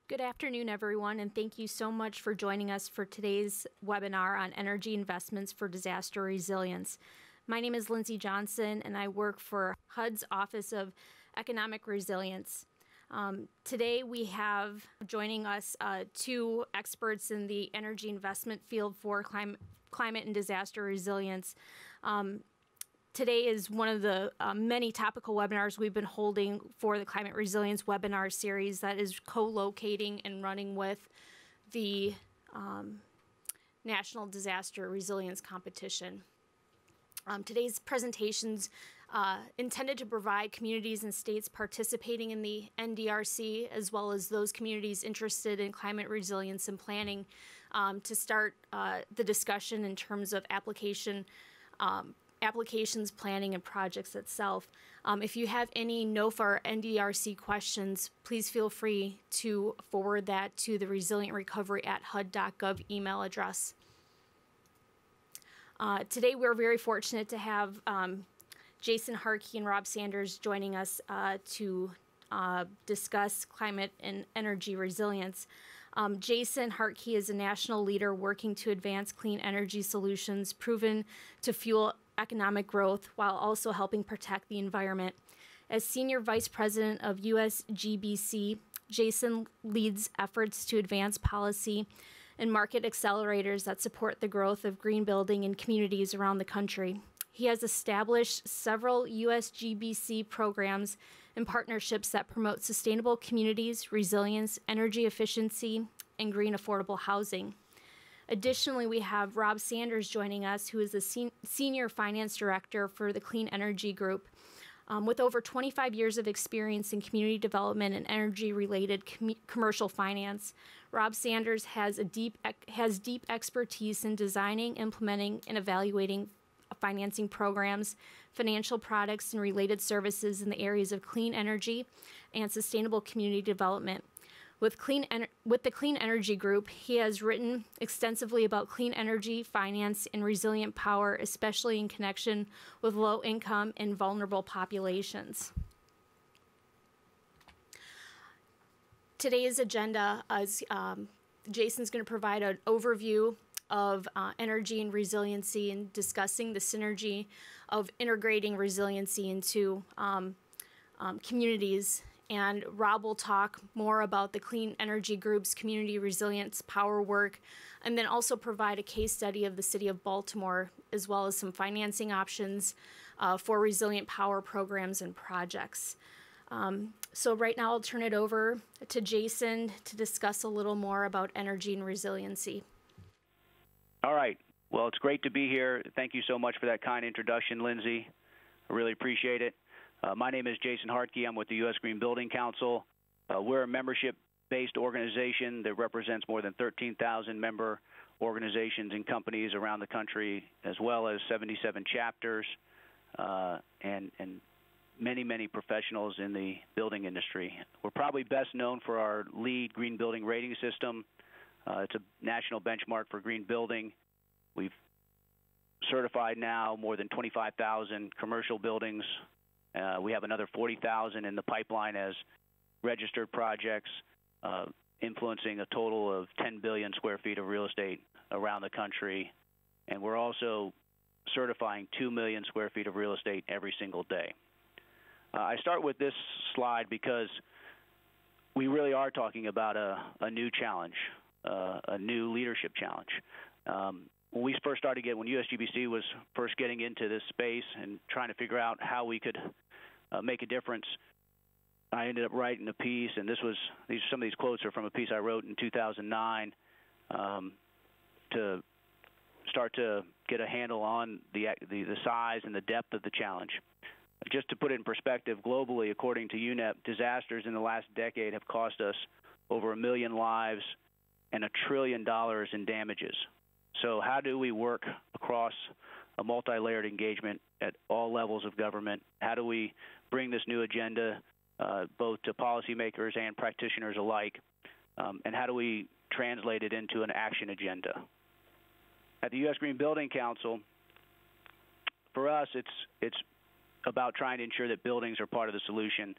Good afternoon, everyone, and thank you so much for joining us for today's webinar on energy investments for disaster resilience. My name is Lindsay Johnson, and I work for HUD's Office of Economic Resilience. Today we have joining us two experts in the energy investment field for climate and disaster resilience. Today is one of the many topical webinars we've been holding for the Climate Resilience webinar series that is co-locating and running with the National Disaster Resilience Competition. Today's presentations intended to provide communities and states participating in the NDRC, as well as those communities interested in climate resilience and planning, to start the discussion in terms of applications, planning, and projects itself. If you have any NOFA or NDRC questions, please feel free to forward that to the resilientrecovery@hud.gov email address. Today we're very fortunate to have Jason Hartke and Rob Sanders joining us to discuss climate and energy resilience. Jason Hartke is a national leader working to advance clean energy solutions proven to fuel economic growth while also helping protect the environment. As Senior Vice President of USGBC, Jason leads efforts to advance policy and market accelerators that support the growth of green building in communities around the country. He has established several USGBC programs and partnerships that promote sustainable communities, resilience, energy efficiency, and green affordable housing. Additionally, we have Rob Sanders joining us, who is the Senior Finance Director for the Clean Energy Group. With over 25 years of experience in community development and energy-related commercial finance, Rob Sanders has deep expertise in designing, implementing, and evaluating financing programs, financial products, and related services in the areas of clean energy and sustainable community development. With the Clean Energy Group, he has written extensively about clean energy, finance, and resilient power, especially in connection with low-income and vulnerable populations. Today's agenda is Jason's going to provide an overview of energy and resiliency and discussing the synergy of integrating resiliency into communities. And Rob will talk more about the Clean Energy Group's community resilience power work, and then also provide a case study of the city of Baltimore, as well as some financing options for resilient power programs and projects. So right now I'll turn it over to Jason to discuss a little more about energy and resiliency. All right. Well, it's great to be here. Thank you so much for that kind introduction, Lindsay. I really appreciate it. My name is Jason Hartke. I'm with the U.S. Green Building Council. We're a membership-based organization that represents more than 13,000 member organizations and companies around the country, as well as 77 chapters and many, many professionals in the building industry. We're probably best known for our LEED Green Building Rating System. It's a national benchmark for green building. We've certified now more than 25,000 commercial buildings. We have another 40,000 in the pipeline as registered projects, influencing a total of 10 billion square feet of real estate around the country. And we're also certifying 2 million square feet of real estate every single day. I start with this slide because we really are talking about a new challenge, a new leadership challenge. When we first started when USGBC was first getting into this space and trying to figure out how we could make a difference, I ended up writing a piece, and some of these quotes are from a piece I wrote in 2009 to start to get a handle on the size and the depth of the challenge. Just to put it in perspective, globally, according to UNEP, disasters in the last decade have cost us over 1 million lives and $1 trillion in damages. So how do we work across a multi-layered engagement at all levels of government? How do we bring this new agenda both to policymakers and practitioners alike? And how do we translate it into an action agenda? At the U.S. Green Building Council, for us, it's about trying to ensure that buildings are part of the solution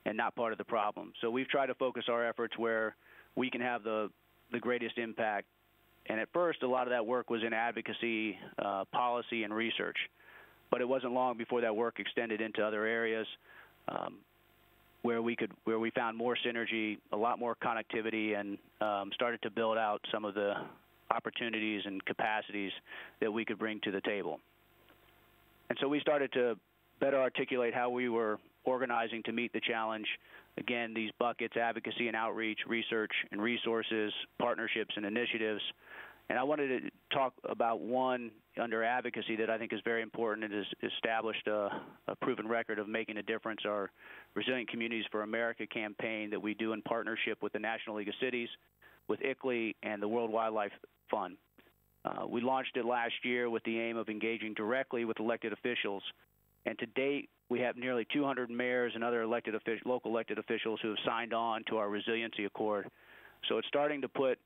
and not part of the problem. So we've tried to focus our efforts where we can have the greatest impact. And at first, a lot of that work was in advocacy, policy, and research. But it wasn't long before that work extended into other areas where we found more synergy, a lot more connectivity, and started to build out some of the opportunities and capacities that we could bring to the table. And so we started to better articulate how we were organizing to meet the challenge. Again, these buckets: advocacy and outreach, research and resources, partnerships and initiatives. And I wanted to talk about one under advocacy that I think is very important and has established a proven record of making a difference: our Resilient Communities for America campaign that we do in partnership with the National League of Cities, with ICLEI, and the World Wildlife Fund. We launched it last year with the aim of engaging directly with elected officials. And to date, we have nearly 200 mayors and other local elected officials who have signed on to our Resiliency Accord. So it's starting to put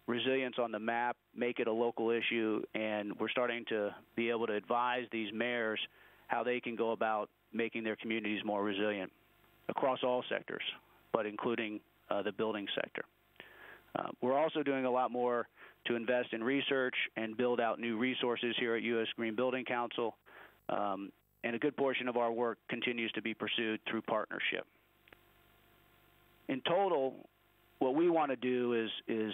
resilience on the map, make it a local issue, and we're starting to be able to advise these mayors how they can go about making their communities more resilient across all sectors, but including the building sector. We're also doing a lot more to invest in research and build out new resources here at U.S. Green Building Council, and a good portion of our work continues to be pursued through partnership. In total, what we want to do is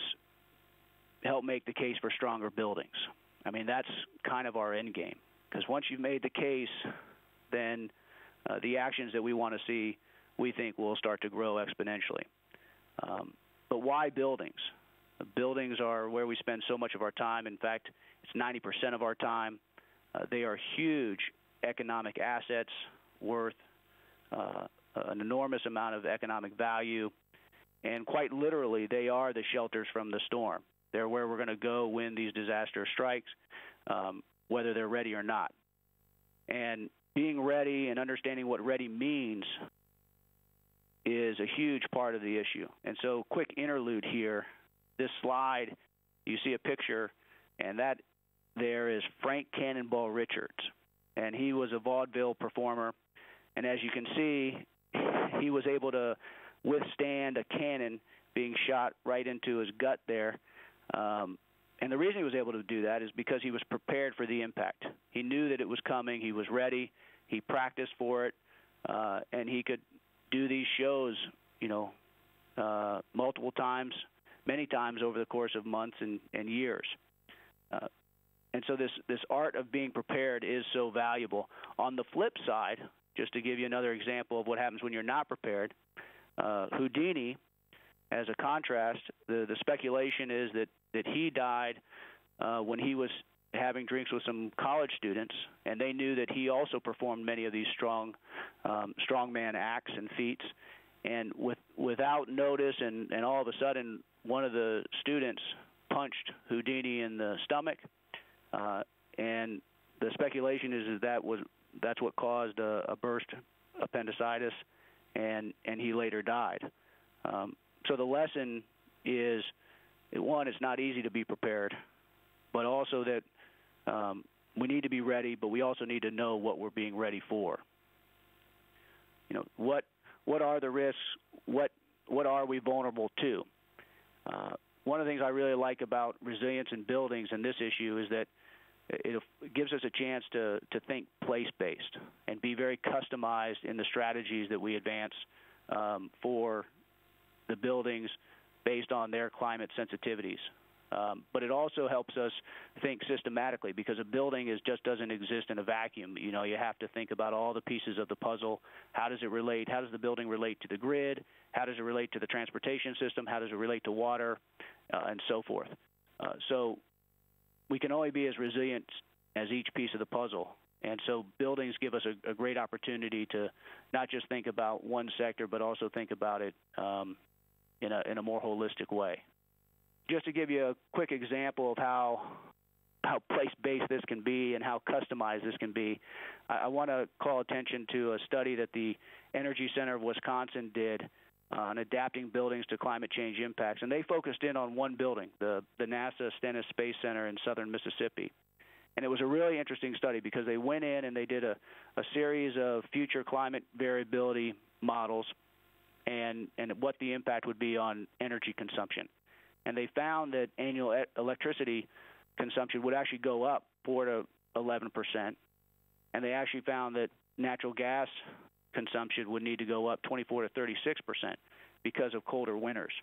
help make the case for stronger buildings. I mean, that's kind of our end game, because once you've made the case, then the actions that we want to see, we think, will start to grow exponentially. But why buildings? Buildings are where we spend so much of our time. In fact, it's 90% of our time. They are huge economic assets worth an enormous amount of economic value, and quite literally, they are the shelters from the storm. They're where we're going to go when these disaster strikes, whether they're ready or not. And being ready and understanding what ready means is a huge part of the issue. And so, quick interlude here. This slide, you see a picture, and that there is Frank Cannonball Richards. And he was a vaudeville performer. And as you can see, he was able to withstand a cannon being shot right into his gut there. And the reason he was able to do that is because he was prepared for the impact. He knew that it was coming. He was ready. He practiced for it. And he could do these shows, multiple times, many times over the course of months and years. And so this art of being prepared is so valuable. On the flip side, just to give you another example of what happens when you're not prepared, Houdini, as a contrast, the speculation is that he died when he was having drinks with some college students, and they knew that he also performed many of these strongman acts and feats. And without notice, and all of a sudden, one of the students punched Houdini in the stomach, and the speculation is that's what caused a burst appendicitis, and he later died. So the lesson is, one, it's not easy to be prepared, but also that we need to be ready, but we also need to know what we're being ready for. What are the risks? What are we vulnerable to? One of the things I really like about resilience in buildings and this issue is that it gives us a chance to think place-based and be very customized in the strategies that we advance for the buildings based on their climate sensitivities. But it also helps us think systematically, because a building just doesn't exist in a vacuum. You have to think about all the pieces of the puzzle. How does it relate? How does the building relate to the grid? How does it relate to the transportation system? How does it relate to water? And so forth. So we can only be as resilient as each piece of the puzzle. And so buildings give us a great opportunity to not just think about one sector, but also think about it in a more holistic way. Just to give you a quick example of how place-based this can be and how customized this can be, I want to call attention to a study that the Energy Center of Wisconsin did on adapting buildings to climate change impacts. And they focused in on one building, the NASA Stennis Space Center in southern Mississippi. And it was a really interesting study because they went in and they did a series of future climate variability models and what the impact would be on energy consumption. And they found that annual electricity consumption would actually go up 4 to 11%. And they actually found that natural gas consumption would need to go up 24 to 36% because of colder winters.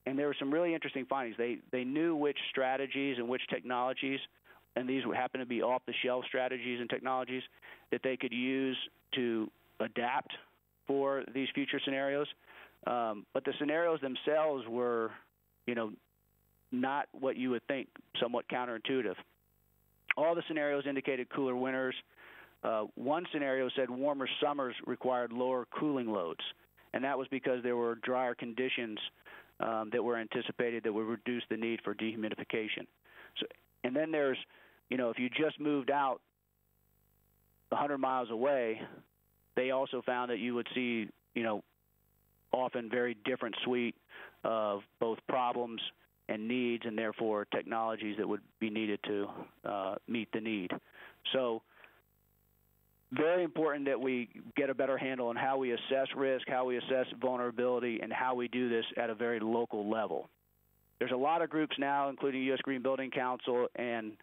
And there were some really interesting findings. They knew which strategies and which technologies, and these would happen to be off-the-shelf strategies and technologies that they could use to adapt for these future scenarios. But the scenarios themselves were, not what you would think, somewhat counterintuitive. All the scenarios indicated cooler winters. One scenario said warmer summers required lower cooling loads, and that was because there were drier conditions that were anticipated that would reduce the need for dehumidification. So, and then there's, if you just moved out 100 miles away, they also found that you would see, often very different suite of both problems and needs, and therefore technologies that would be needed to meet the need. So very important that we get a better handle on how we assess risk, how we assess vulnerability, and how we do this at a very local level. There's a lot of groups now, including U.S. Green Building Council and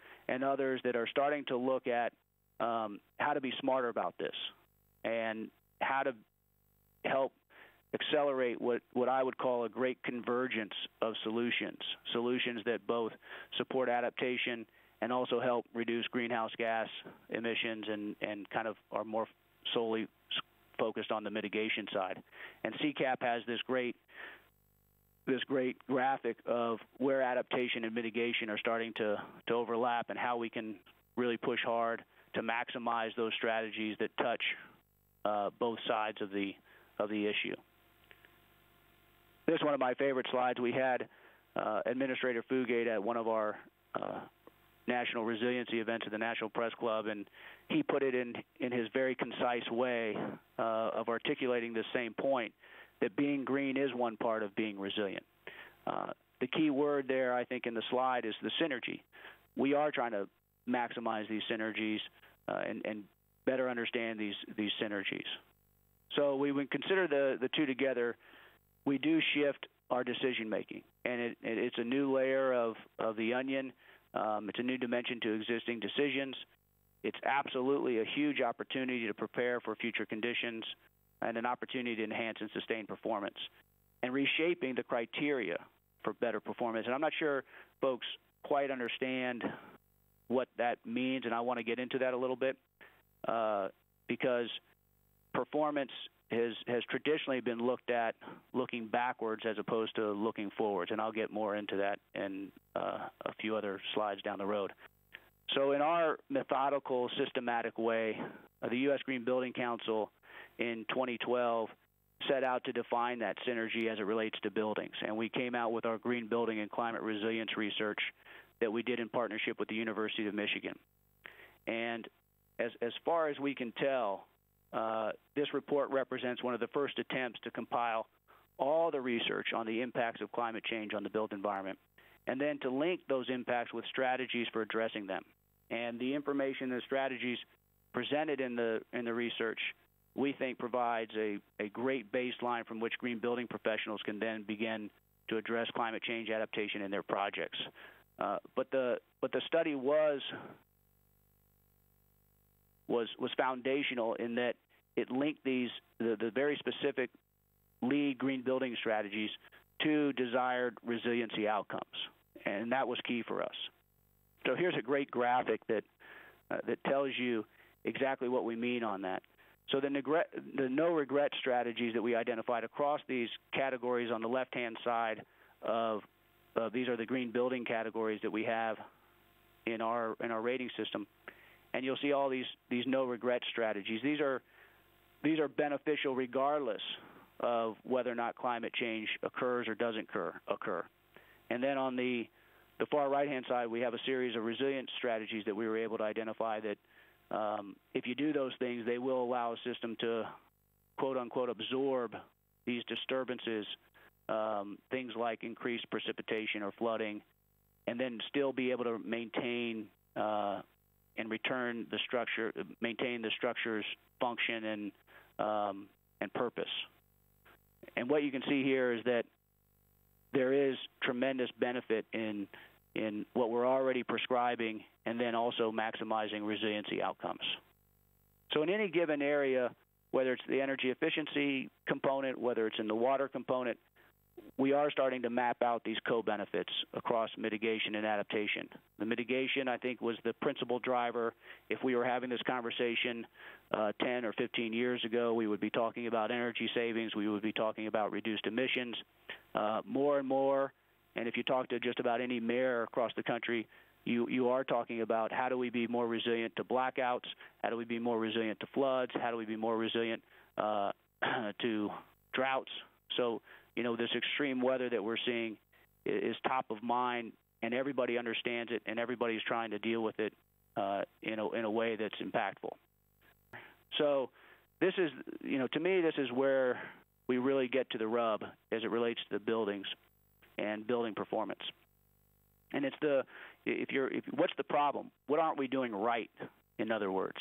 others, that are starting to look at how to be smarter about this and how to help accelerate what I would call a great convergence of solutions that both support adaptation and also help reduce greenhouse gas emissions and kind of are more solely focused on the mitigation side. And CCAP has this great graphic of where adaptation and mitigation are starting to overlap and how we can really push hard to maximize those strategies that touch both sides of the issue. This is one of my favorite slides. We had Administrator Fugate at one of our national resiliency events at the National Press Club, and he put it in his very concise way of articulating the same point, that being green is one part of being resilient. The key word there, I think, in the slide is the synergy. We are trying to maximize these synergies and better understand these synergies. So we would consider the two together. We do shift our decision making, and it's a new layer of the onion. It's a new dimension to existing decisions. It's absolutely a huge opportunity to prepare for future conditions and an opportunity to enhance and sustain performance and reshaping the criteria for better performance. And I'm not sure folks quite understand what that means, and I want to get into that a little bit because performance has traditionally been looked at looking backwards as opposed to looking forwards, and I'll get more into that in a few other slides down the road. So in our methodical, systematic way, the U.S. Green Building Council in 2012 set out to define that synergy as it relates to buildings, and we came out with our green building and climate resilience research that we did in partnership with the University of Michigan. And as far as we can tell, this report represents one of the first attempts to compile all the research on the impacts of climate change on the built environment, and then to link those impacts with strategies for addressing them. And the information and strategies presented in the research, we think, provides a great baseline from which green building professionals can then begin to address climate change adaptation in their projects. But the study was foundational in that it linked the very specific lead green building strategies to desired resiliency outcomes, and that was key for us. So here's a great graphic that tells you exactly what we mean on that. So the no-regret strategies that we identified across these categories on the left-hand side of these are the green building categories that we have in our rating system, and you'll see all these no-regret strategies. These are beneficial regardless of whether or not climate change occurs or doesn't occur. And then on the far right-hand side, we have a series of resilience strategies that we were able to identify that if you do those things, they will allow a system to, quote-unquote, absorb these disturbances, things like increased precipitation or flooding, and then still be able to maintain and maintain the structure's function and purpose. And what you can see here is that there is tremendous benefit in what we're already prescribing and then also maximizing resiliency outcomes. So in any given area, whether it's the energy efficiency component, whether it's in the water component, we are starting to map out these co-benefits across mitigation and adaptation. The mitigation, I think, was the principal driver. If we were having this conversation 10 or 15 years ago, we would be talking about energy savings. We would be talking about reduced emissions. More and more, and if you talk to just about any mayor across the country, you are talking about how do we be more resilient to blackouts, how do we be more resilient to floods, how do we be more resilient to droughts. So, this extreme weather that we're seeing is top of mind, and everybody understands it, and everybody's trying to deal with it in a way that's impactful. So this is, to me, this is where we really get to the rub as it relates to the buildings and building performance. And it's what's the problem? What aren't we doing right, in other words?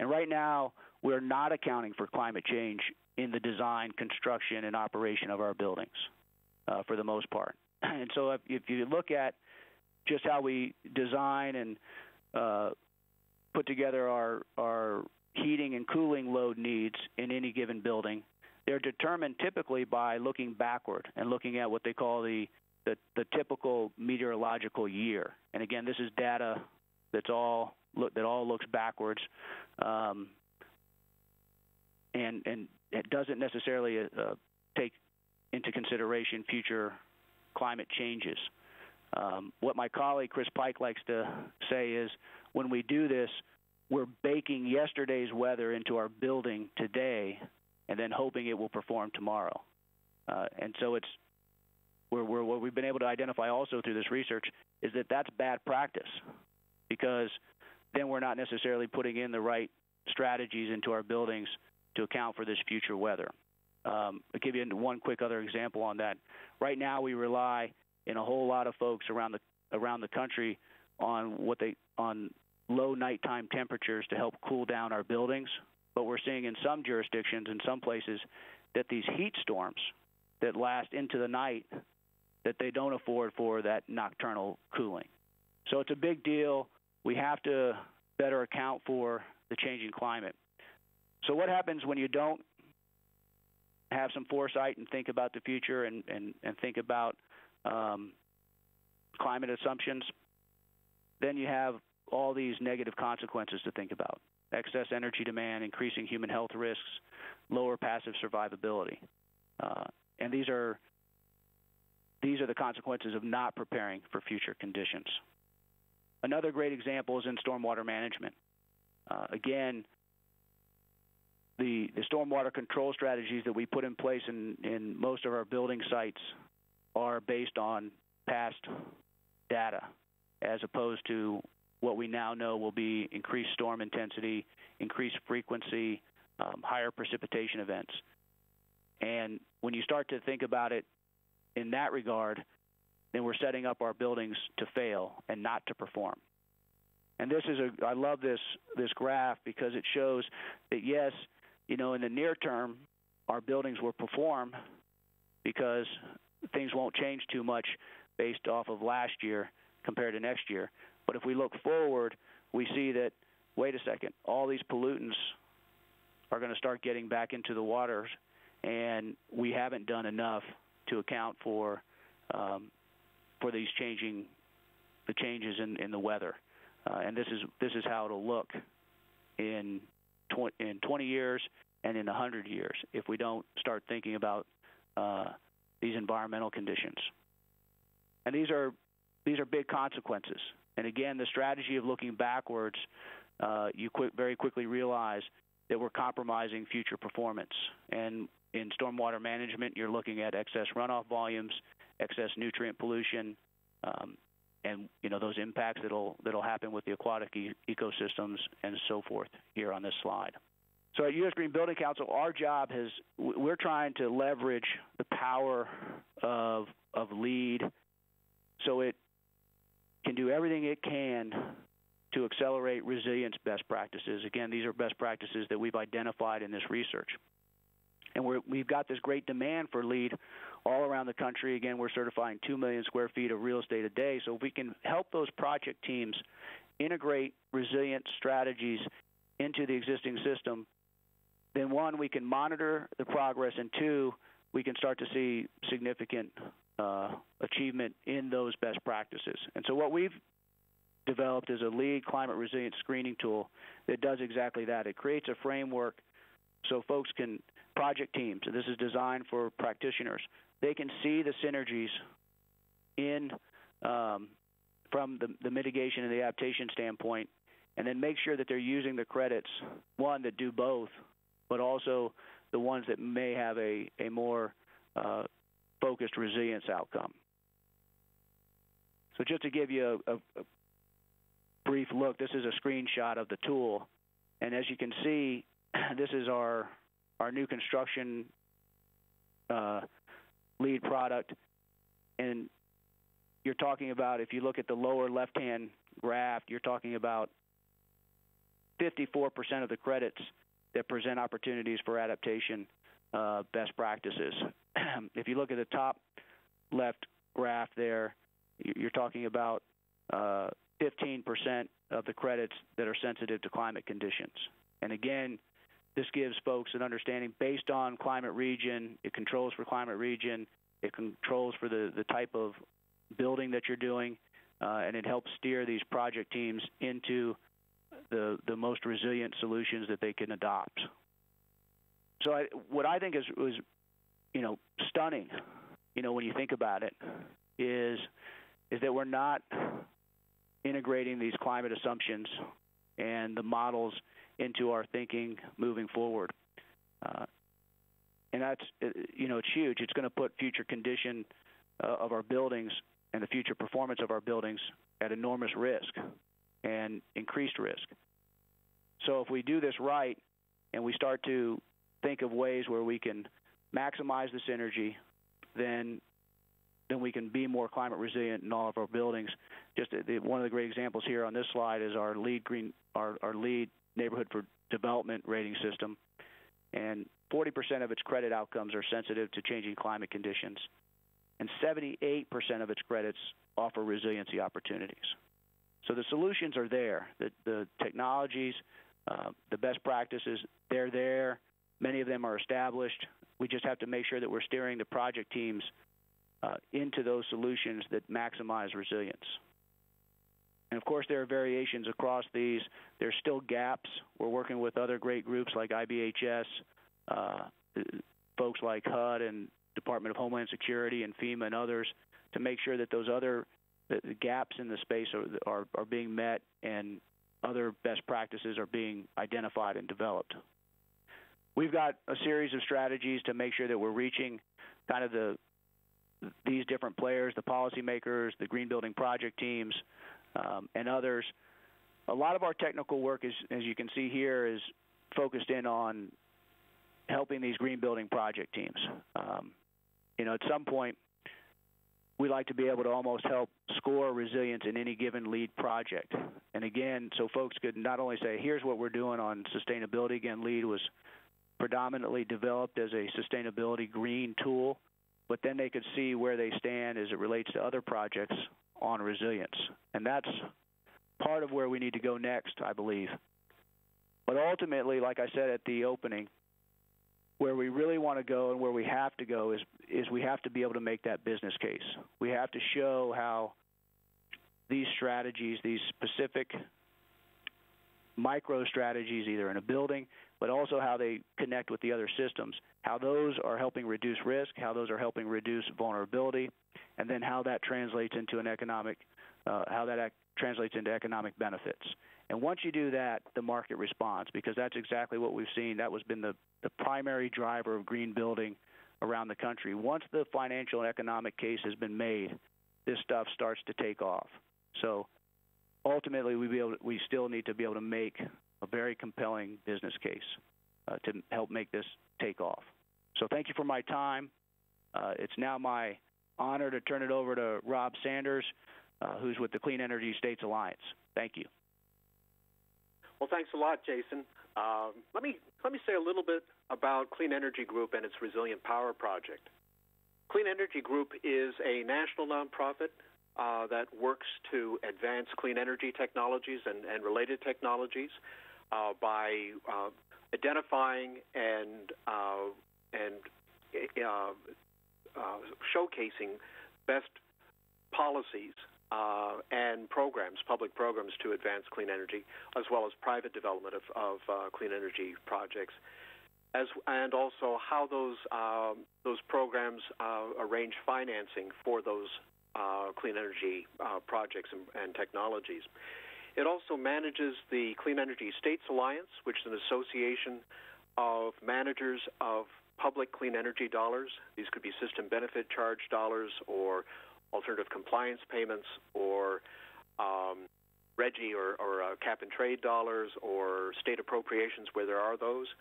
And right now, we're not accounting for climate change in the design, construction, and operation of our buildings for the most part. And so if you look at just how we design and put together our heating and cooling load needs in any given building, they're determined typically by looking backward and looking at what they call the typical meteorological year. And again, this is data that all looks backwards, and it doesn't necessarily take into consideration future climate changes. What my colleague Chris Pike likes to say is, when we do this, we're baking yesterday's weather into our building today, and then hoping it will perform tomorrow. And so what we've been able to identify also through this research is that that's bad practice, because then we're not necessarily putting in the right strategies into our buildings to account for this future weather. I'll give you one quick other example on that. Right now, we rely in a whole lot of folks around the country on low nighttime temperatures to help cool down our buildings. But we're seeing in some jurisdictions, in some places, that these heat storms that last into the night, that they don't afford for that nocturnal cooling. So it's a big deal. We have to better account for the changing climate. So what happens when you don't have some foresight and think about the future and think about climate assumptions? Then you have all these negative consequences to think about: excess energy demand, increasing human health risks, lower passive survivability. And these are the consequences of not preparing for future conditions. Another great example is in stormwater management. Again, the stormwater control strategies that we put in place in most of our building sites are based on past data, as opposed to what we now know will be increased storm intensity, increased frequency, higher precipitation events. And when you start to think about it in that regard, then we're setting up our buildings to fail and not to perform. And I love this graph, because it shows that, yes, in the near term, our buildings will perform because things won't change too much based off of last year compared to next year. But if we look forward, we see that, wait a second, all these pollutants are going to start getting back into the waters, and we haven't done enough to account for these changes in the weather. And this is how it'll look in 20 years and in 100 years if we don't start thinking about these environmental conditions. And these are big consequences. And again, the strategy of looking backwards, you very quickly realize that we're compromising future performance. And in stormwater management, you're looking at excess runoff volumes, excess nutrient pollution, and those impacts that'll happen with the aquatic ecosystems and so forth here on this slide. So at U.S. Green Building Council, our job we're trying to leverage the power of LEED so it can do everything it can to accelerate resilience best practices. Again, these are best practices that we've identified in this research. And we've got this great demand for LEED all around the country. Again, we're certifying 2 million square feet of real estate a day. So if we can help those project teams integrate resilient strategies into the existing system, then one, we can monitor the progress, and two, we can start to see significant achievement in those best practices. And so what we've developed is a LEED climate resilience screening tool that does exactly that. It creates a framework so folks can, project teams, and this is designed for practitioners, they can see the synergies in from the mitigation and the adaptation standpoint, and then make sure that they're using the credits, one, that do both, but also the ones that may have a more focused resilience outcome. So just to give you a brief look, this is a screenshot of the tool, and as you can see, this is our new construction LEED product, and you're talking about, if you look at the lower left-hand graph, you're talking about 54% of the credits that present opportunities for adaptation best practices. If you look at the top left graph there, you're talking about 15% of the credits that are sensitive to climate conditions. And again, this gives folks an understanding based on climate region. It controls for climate region. It controls for the type of building that you're doing, and it helps steer these project teams into the most resilient solutions that they can adopt. So what I think was stunning, when you think about it, is that we're not integrating these climate assumptions and the models into our thinking moving forward. And that's, it's huge. It's going to put future condition of our buildings and the future performance of our buildings at enormous risk and increased risk. So if we do this right and we start to think of ways where we can maximize this energy, then we can be more climate resilient in all of our buildings. Just one of the great examples here on this slide is our LEED our LEED Neighborhood for Development rating system, and 40% of its credit outcomes are sensitive to changing climate conditions, and 78% of its credits offer resiliency opportunities. So the solutions are there. The technologies, the best practices, they're there. Many of them are established. We just have to make sure that we're steering the project teams into those solutions that maximize resilience. And of course, there are variations across these. There's still gaps. We're working with other great groups like IBHS, folks like HUD and Department of Homeland Security and FEMA and others to make sure that those other the gaps in the space are being met and other best practices are being identified and developed. We've got a series of strategies to make sure that we're reaching kind of these different players, the policymakers, the green building project teams, and others. A lot of our technical work, as you can see here, is focused in on helping these green building project teams. At some point, we like to be able to almost help score resilience in any given LEED project. And again, so folks could not only say, here's what we're doing on sustainability. Again, LEED was predominantly developed as a sustainability green tool, but then they could see where they stand as it relates to other projects on resilience. And that's part of where we need to go next, I believe. But ultimately, like I said at the opening, where we really want to go and where we have to go is we have to be able to make that business case. We have to show how these strategies, these specific micro strategies, either in a building, but also how they connect with the other systems, how those are helping reduce risk, how those are helping reduce vulnerability, and then how that translates into an economic, translates into economic benefits. And once you do that, the market responds, because that's exactly what we've seen. That has been the primary driver of green building around the country. Once the financial and economic case has been made, this stuff starts to take off. So ultimately, we still need to be able to make a very compelling business case to help make this take off. So thank you for my time. It's now my honor to turn it over to Rob Sanders, who's with the Clean Energy States Alliance. Thank you. Well, thanks a lot, Jason. Let me say a little bit about Clean Energy Group and its Resilient Power Project. Clean Energy Group is a national nonprofit that works to advance clean energy technologies and related technologies by identifying and showcasing best policies and programs, public programs to advance clean energy, as well as private development of clean energy projects, and also how those programs arrange financing for those clean energy projects and technologies. It also manages the Clean Energy States Alliance, which is an association of managers of public clean energy dollars. These could be system benefit charge dollars or alternative compliance payments or RGGI or cap and trade dollars or state appropriations where there are those.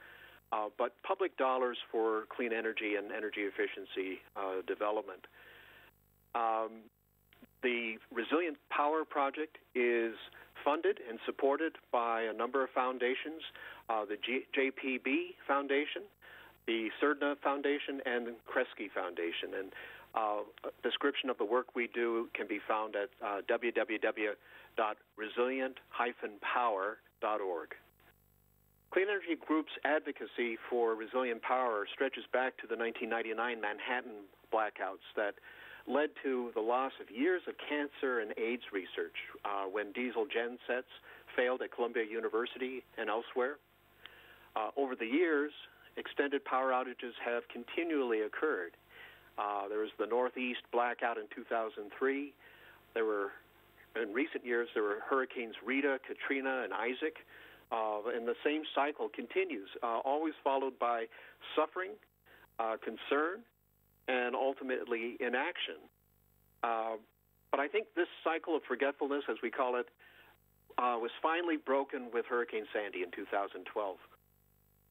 But public dollars for clean energy and energy efficiency development. The Resilient Power Project is funded and supported by a number of foundations, the JPB Foundation, the CERDNA Foundation, and the Kresge Foundation. And a description of the work we do can be found at www.resilient-power.org. Clean Energy Group's advocacy for resilient power stretches back to the 1999 Manhattan blackouts that led to the loss of years of cancer and AIDS research when diesel gensets failed at Columbia University and elsewhere. Over the years, extended power outages have continually occurred. There was the Northeast blackout in 2003. In recent years, there were Hurricanes Rita, Katrina, and Isaac. And the same cycle continues, always followed by suffering, concern, and ultimately inaction. But I think this cycle of forgetfulness, as we call it, was finally broken with Hurricane Sandy in 2012.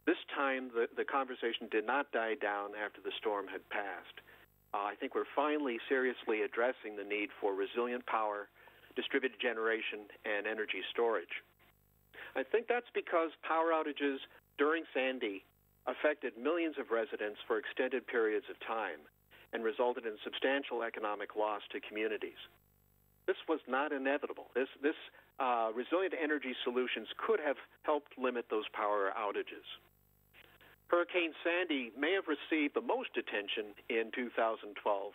This time, the conversation did not die down after the storm had passed. I think we're finally seriously addressing the need for resilient power, distributed generation, and energy storage. I think that's because power outages during Sandy affected millions of residents for extended periods of time and resulted in substantial economic loss to communities. This was not inevitable. This resilient energy solutions could have helped limit those power outages. Hurricane Sandy may have received the most attention in 2012,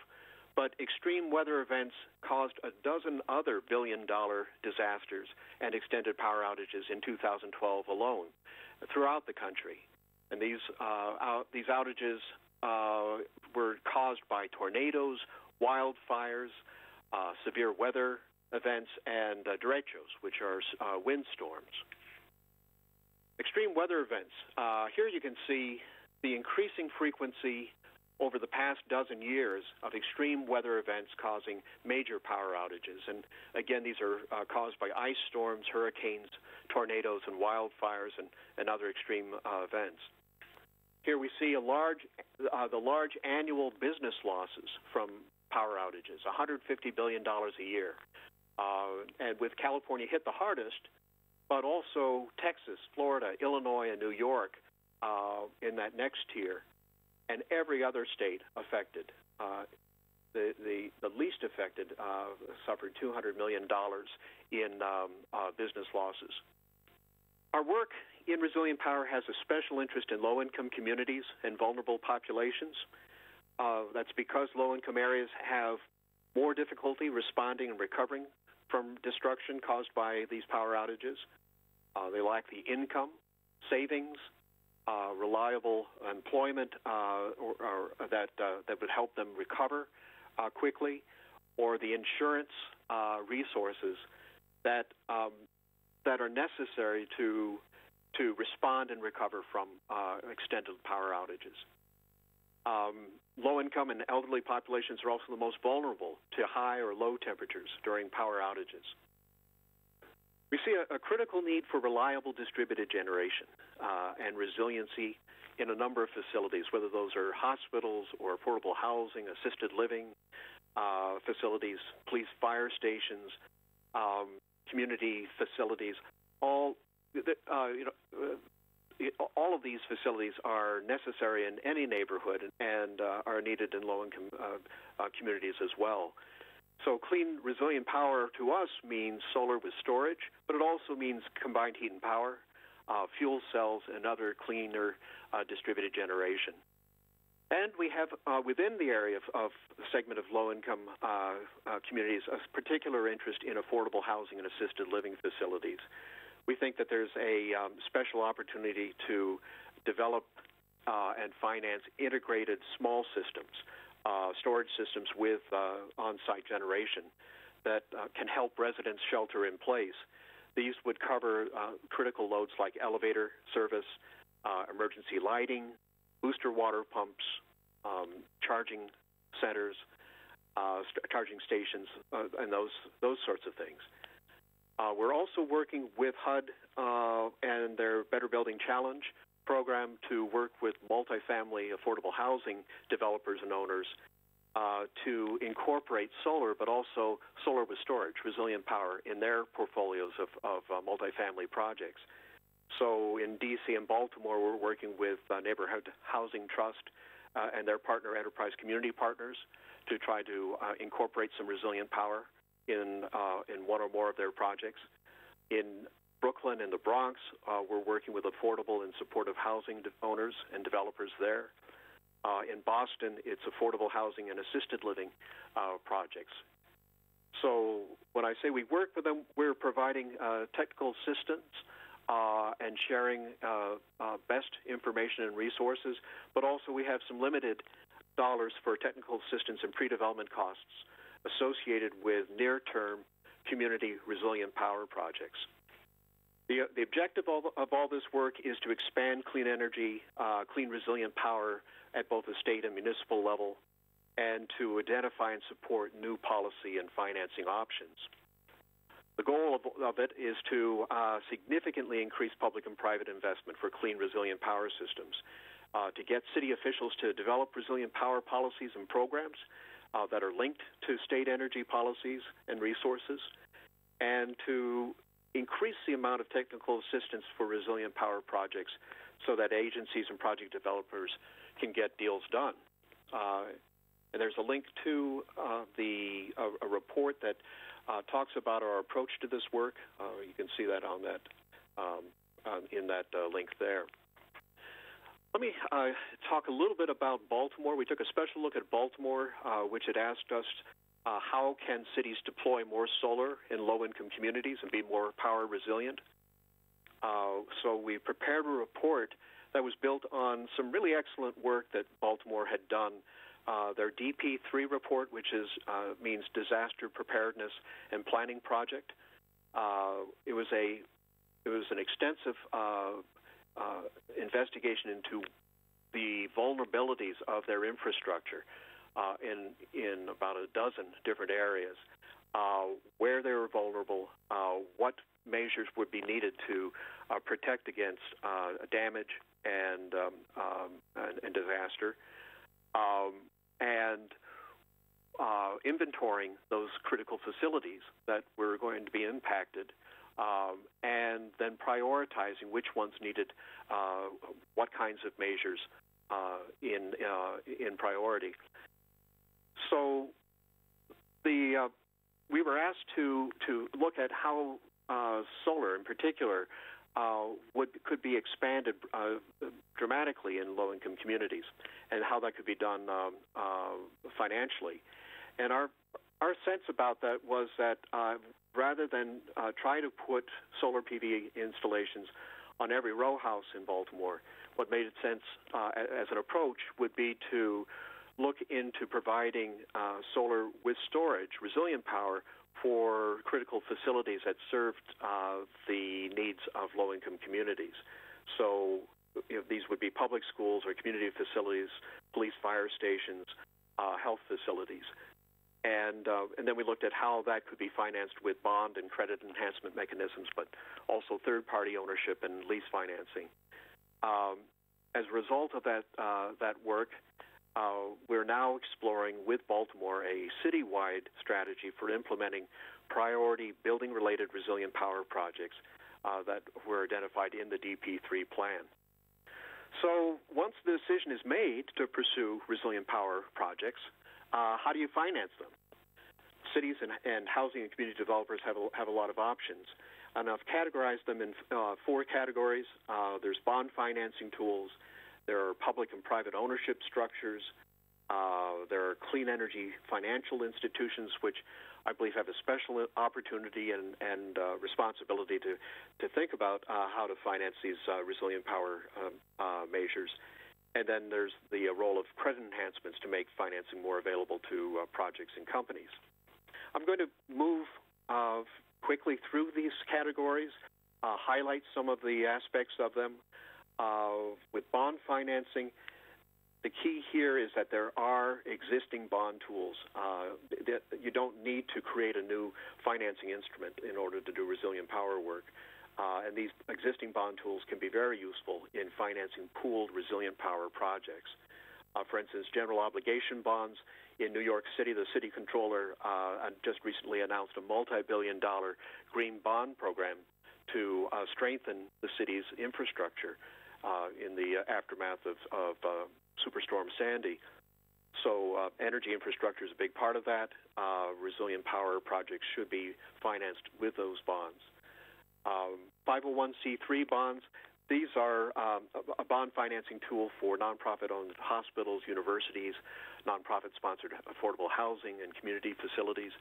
but extreme weather events caused a dozen other billion-dollar disasters and extended power outages in 2012 alone throughout the country. And these outages were caused by tornadoes, wildfires, severe weather events, and derechos, which are windstorms. Extreme weather events. Here you can see the increasing frequency over the past dozen years of extreme weather events causing major power outages. And again, these are caused by ice storms, hurricanes, tornadoes, and wildfires, and other extreme events. Here we see the large annual business losses from power outages, $150 billion a year. And with California hit the hardest, but also Texas, Florida, Illinois, and New York in that next tier, and every other state affected. The least affected suffered $200 million in business losses. Our work in Resilient Power has a special interest in low-income communities and vulnerable populations. That's because low-income areas have more difficulty responding and recovering from destruction caused by these power outages. They lack the income, savings, reliable employment that would help them recover quickly, or the insurance resources that are necessary to respond and recover from extended power outages. Low-income and elderly populations are also the most vulnerable to high or low temperatures during power outages. We see a critical need for reliable distributed generation and resiliency in a number of facilities, whether those are hospitals or affordable housing, assisted living facilities, police fire stations, community facilities. all of these facilities are necessary in any neighborhood and are needed in low-income communities as well. So clean, resilient power to us means solar with storage, but it also means combined heat and power, fuel cells, and other cleaner distributed generation. And we have within the area of the segment of low-income communities a particular interest in affordable housing and assisted living facilities. We think that there's a special opportunity to develop and finance integrated small systems, storage systems with on-site generation that can help residents shelter in place. These would cover critical loads like elevator service, emergency lighting, booster water pumps, charging centers, charging stations, and those sorts of things. We're also working with HUD and their Better Building Challenge program to work with multifamily affordable housing developers and owners to incorporate solar, but also solar with storage, resilient power, in their portfolios of multifamily projects. So in D.C. and Baltimore, we're working with Neighborhood Housing Trust and their partner Enterprise Community Partners to try to incorporate some resilient power in one or more of their projects. In Brooklyn and the Bronx, we're working with affordable and supportive housing owners and developers there. In Boston, it's affordable housing and assisted living projects. So when I say we work with them, we're providing technical assistance and sharing best information and resources, but also we have some limited dollars for technical assistance and pre-development costs associated with near-term community resilient power projects. The objective of all this work is to expand clean energy, clean resilient power at both the state and municipal level, and to identify and support new policy and financing options. The goal of it is to significantly increase public and private investment for clean, resilient power systems, to get city officials to develop resilient power policies and programs that are linked to state energy policies and resources, and to increase the amount of technical assistance for resilient power projects so that agencies and project developers can get deals done. And there's a link to a report that talks about our approach to this work. You can see that on that in that link there. Let me talk a little bit about Baltimore. We took a special look at Baltimore, which had asked us how can cities deploy more solar in low-income communities and be more power resilient. So we prepared a report that was built on some really excellent work that Baltimore had done. Their DP3 report, which means Disaster Preparedness and Planning Project. It was an extensive investigation into the vulnerabilities of their infrastructure in about a dozen different areas, where they were vulnerable, what measures would be needed to protect against damage and disaster, and inventorying those critical facilities that were going to be impacted, and then prioritizing which ones needed what kinds of measures in priority. So we were asked to look at how solar, in particular, could be expanded dramatically in low-income communities, and how that could be done financially. And our sense about that was that rather than try to put solar PV installations on every row house in Baltimore, what made sense as an approach would be to look into providing solar with storage, resilient power, for critical facilities that served the needs of low-income communities. So these would be public schools or community facilities, police, fire stations, health facilities. And then we looked at how that could be financed with bond and credit enhancement mechanisms, but also third-party ownership and lease financing. As a result of that work, we're now exploring with Baltimore a citywide strategy for implementing priority building-related resilient power projects that were identified in the DP3 plan. So once the decision is made to pursue resilient power projects, how do you finance them? Cities and housing and community developers have a lot of options. And I've categorized them in 4 categories. There's bond financing tools. There are public and private ownership structures. There are clean energy financial institutions, which I believe have a special opportunity and responsibility to think about how to finance these resilient power measures. And then there's the role of credit enhancements to make financing more available to projects and companies. I'm going to move quickly through these categories, highlight some of the aspects of them. With bond financing, the key here is that there are existing bond tools. You don't need to create a new financing instrument in order to do resilient power work. And these existing bond tools can be very useful in financing pooled resilient power projects. For instance, general obligation bonds. In New York City, the city controller just recently announced a multi-billion-dollar green bond program to strengthen the city's infrastructure in the aftermath of Superstorm Sandy. So energy infrastructure is a big part of that. Resilient power projects should be financed with those bonds. 501c3 bonds. These are a bond financing tool for nonprofit-owned hospitals, universities, nonprofit-sponsored affordable housing and community facilities.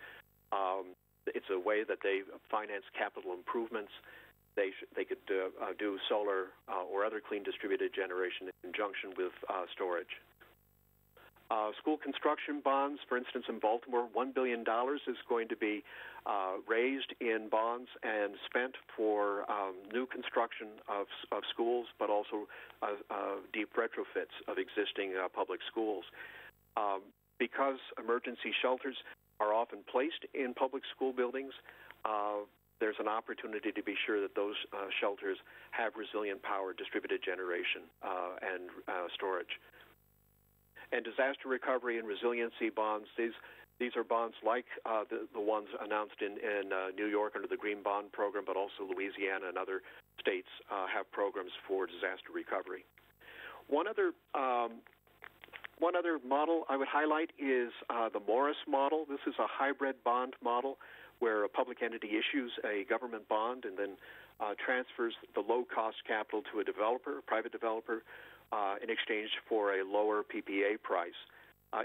It's a way that they finance capital improvements. They could do solar or other clean distributed generation in conjunction with storage. School construction bonds, for instance, in Baltimore, $1 billion is going to be raised in bonds and spent for new construction of schools, but also deep retrofits of existing public schools. Because emergency shelters are often placed in public school buildings, there's an opportunity to be sure that those shelters have resilient power, distributed generation, and storage. And disaster recovery and resiliency bonds, these are bonds like the ones announced in New York under the Green Bond Program, but also Louisiana and other states have programs for disaster recovery. One other model I would highlight is the Morris model. This is a hybrid bond model where a public entity issues a government bond and then transfers the low-cost capital to a developer, a private developer, in exchange for a lower PPA price.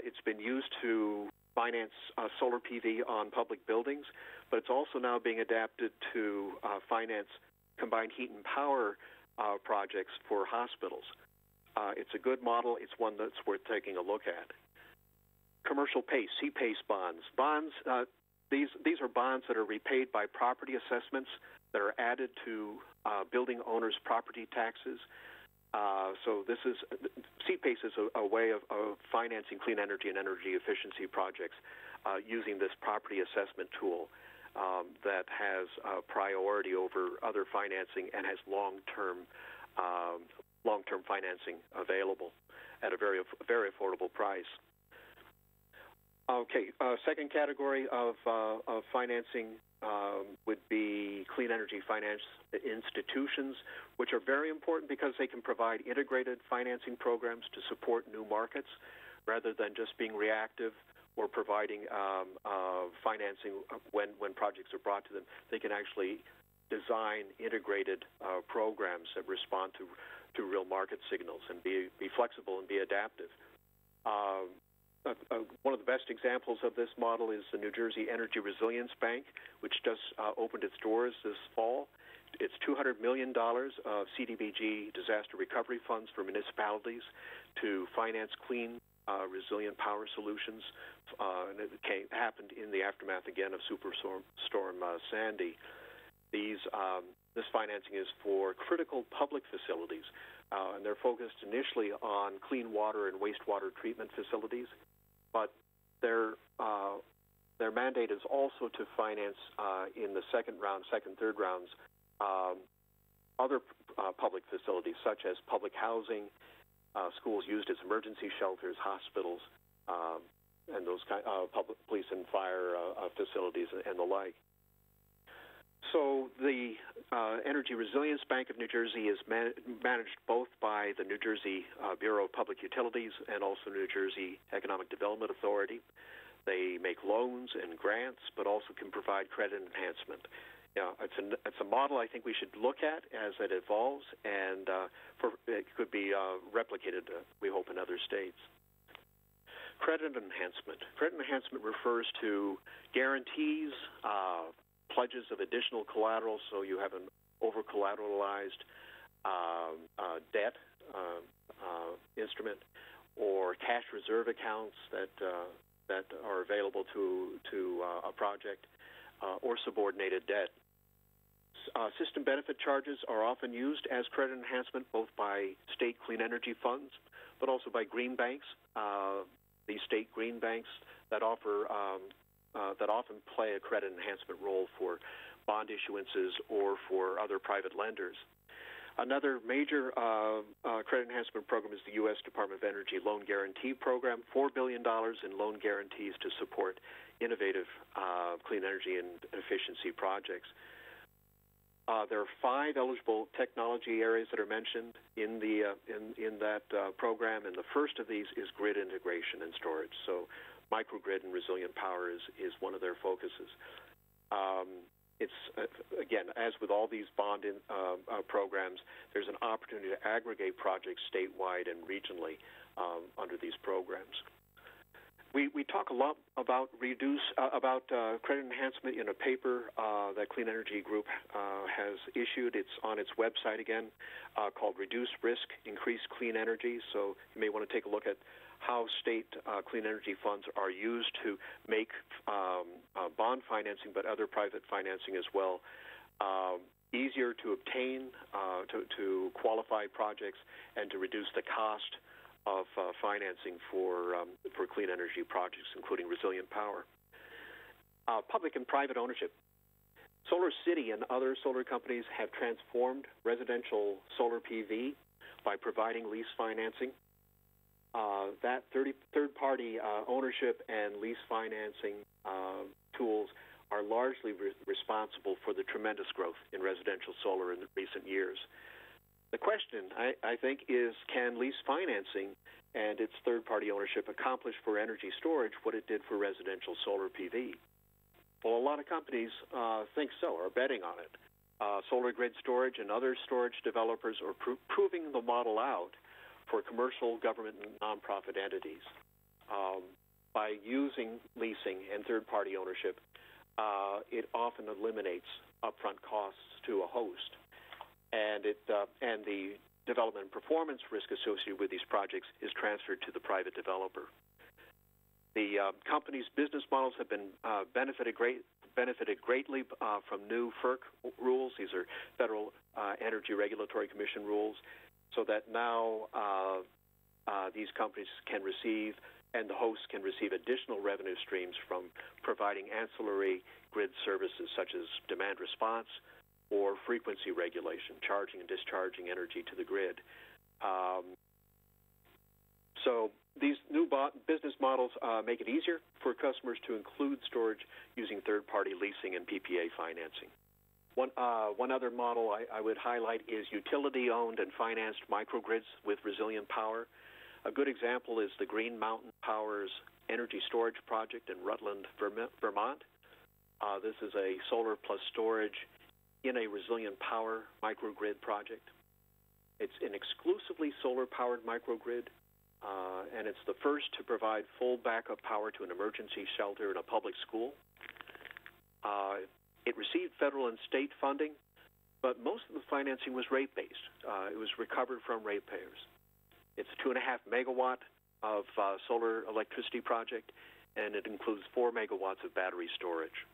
It's been used to finance solar PV on public buildings, but it's also now being adapted to finance combined heat and power projects for hospitals. It's a good model. It's one that's worth taking a look at. Commercial PACE, C-PACE bonds. These are bonds that are repaid by property assessments that are added to building owners' property taxes. So this is C-PACE is a way of financing clean energy and energy efficiency projects using this property assessment tool that has priority over other financing and has long-term financing available at a very affordable price. Okay, second category of financing would be clean energy finance institutions, which are very important because they can provide integrated financing programs to support new markets rather than just being reactive or providing financing when projects are brought to them. They can actually design integrated programs that respond to real market signals and be flexible and be adaptive. One of the best examples of this model is the New Jersey Energy Resilience Bank, which just opened its doors this fall. It's $200 million of CDBG disaster recovery funds for municipalities to finance clean, resilient power solutions. And it happened in the aftermath, again, of Superstorm Sandy. This financing is for critical public facilities, and they're focused initially on clean water and wastewater treatment facilities. But their mandate is also to finance in the second, third rounds, other public facilities such as public housing, schools used as emergency shelters, hospitals, and those kind of public police and fire facilities and the like. So the Energy Resilience Bank of New Jersey is managed both by the New Jersey Bureau of Public Utilities and also New Jersey Economic Development Authority. They make loans and grants, but also can provide credit enhancement. It's a model I think we should look at as it evolves, and it could be replicated, we hope, in other states. Credit enhancement. Credit enhancement refers to guarantees, pledges of additional collateral, so you have an over-collateralized debt instrument, or cash reserve accounts that are available to a project, or subordinated debt. System benefit charges are often used as credit enhancement, both by state clean energy funds, but also by green banks. These state green banks that offer that often play a credit enhancement role for bond issuances or for other private lenders. Another major credit enhancement program is the U.S. Department of Energy Loan Guarantee Program, $4 billion in loan guarantees to support innovative clean energy and efficiency projects. There are 5 eligible technology areas that are mentioned in that program, and the first of these is grid integration and storage. So microgrid and resilient power is one of their focuses. It's again, as with all these bond programs, there's an opportunity to aggregate projects statewide and regionally under these programs. We talk a lot about credit enhancement in a paper that Clean Energy Group has issued. It's on its website again, called Reduce Risk, Increase Clean Energy. So you may want to take a look at how state clean energy funds are used to make bond financing, but other private financing as well, easier to obtain, to qualify projects, and to reduce the cost of financing for clean energy projects, including resilient power. Public and private ownership. Solar City and other solar companies have transformed residential solar PV by providing lease financing. That third-party ownership and lease financing tools are largely responsible for the tremendous growth in residential solar in recent years. The question, I think, is can lease financing and its third-party ownership accomplish for energy storage what it did for residential solar PV? Well, a lot of companies think so, are betting on it. Solar Grid Storage and other storage developers are proving the model out for commercial, government, and nonprofit entities. By using leasing and third-party ownership, it often eliminates upfront costs to a host. And the development and performance risk associated with these projects is transferred to the private developer. The company's business models have been benefited greatly from new FERC rules. These are Federal Energy Regulatory Commission rules, so that now these companies can receive, and the hosts can receive, additional revenue streams from providing ancillary grid services such as demand response or frequency regulation, charging and discharging energy to the grid. So these new business models make it easier for customers to include storage using third-party leasing and PPA financing. One other model I would highlight is utility-owned and financed microgrids with resilient power. A good example is the Green Mountain Power's energy storage project in Rutland, Vermont. This is a solar plus storage in a resilient power microgrid project. It's an exclusively solar-powered microgrid, and it's the first to provide full backup power to an emergency shelter in a public school. It received federal and state funding, but most of the financing was rate-based. It was recovered from ratepayers. It's a 2.5 megawatt of solar electricity project, and it includes 4 megawatts of battery storage.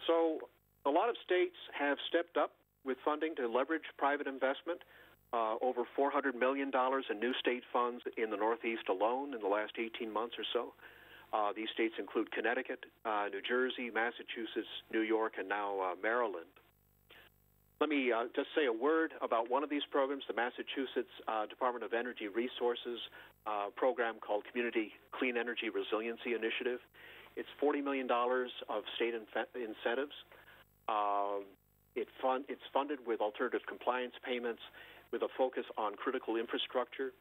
So a lot of states have stepped up with funding to leverage private investment. Over $400 million in new state funds in the Northeast alone in the last 18 months or so. These states include Connecticut, New Jersey, Massachusetts, New York, and now Maryland. Let me just say a word about one of these programs, the Massachusetts Department of Energy Resources program called Community Clean Energy Resiliency Initiative. It's $40 million of state incentives It's funded with alternative compliance payments with a focus on critical infrastructure.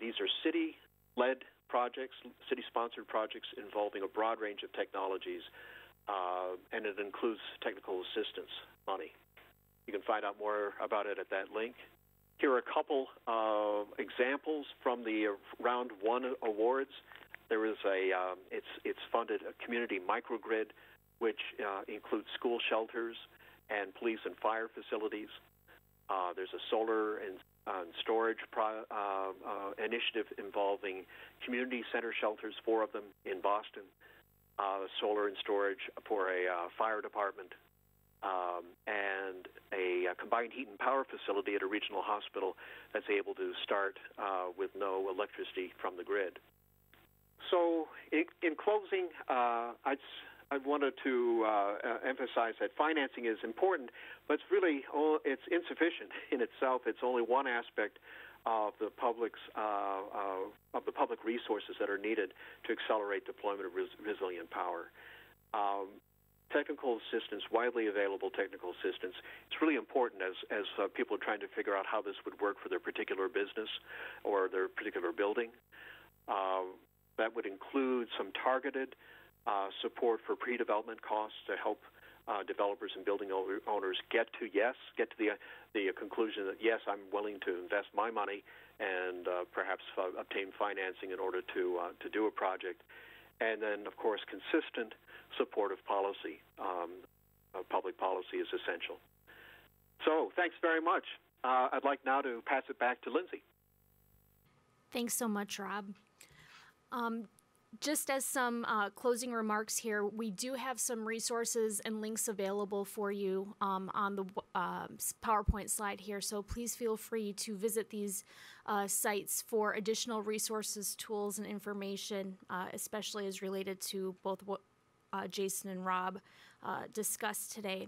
These are city-led projects, city-sponsored projects involving a broad range of technologies, and it includes technical assistance money. You can find out more about it at that link. Here are a couple examples from the Round 1 awards. There is it's funded a community microgrid, which includes school shelters and police and fire facilities. There's a solar and storage initiative involving community center shelters, 4 of them in Boston, solar and storage for a fire department, and a combined heat and power facility at a regional hospital that's able to start with no electricity from the grid. So in closing, I wanted to emphasize that financing is important, but it's insufficient in itself. It's only one aspect of the public resources that are needed to accelerate deployment of resilient power. Technical assistance, widely available technical assistance, it's really important as people are trying to figure out how this would work for their particular business or their particular building. That would include some targeted support for pre-development costs to help developers and building owners get to the conclusion that, yes, I'm willing to invest my money and perhaps obtain financing in order to do a project. And then, of course, consistent supportive policy, public policy is essential. So thanks very much. I'd like now to pass it back to Lindsay. Thanks so much, Rob. Just as some closing remarks here, we do have some resources and links available for you on the PowerPoint slide here, so please feel free to visit these sites for additional resources, tools, and information, especially as related to both what Jason and Rob discussed today.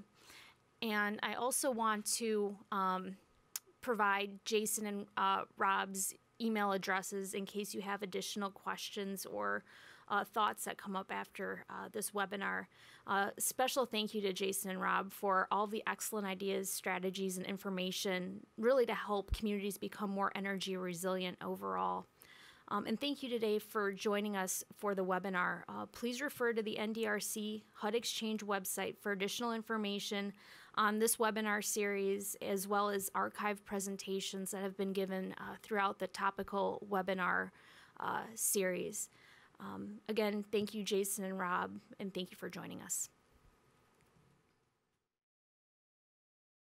And I also want to provide Jason and Rob's email addresses in case you have additional questions or thoughts that come up after this webinar. Special thank you to Jason and Rob for all the excellent ideas, strategies, and information really to help communities become more energy resilient overall. And thank you today for joining us for the webinar. Please refer to the NDRC HUD Exchange website for additional information on this webinar series, as well as archived presentations that have been given throughout the topical webinar series. Again, thank you, Jason and Rob, and thank you for joining us.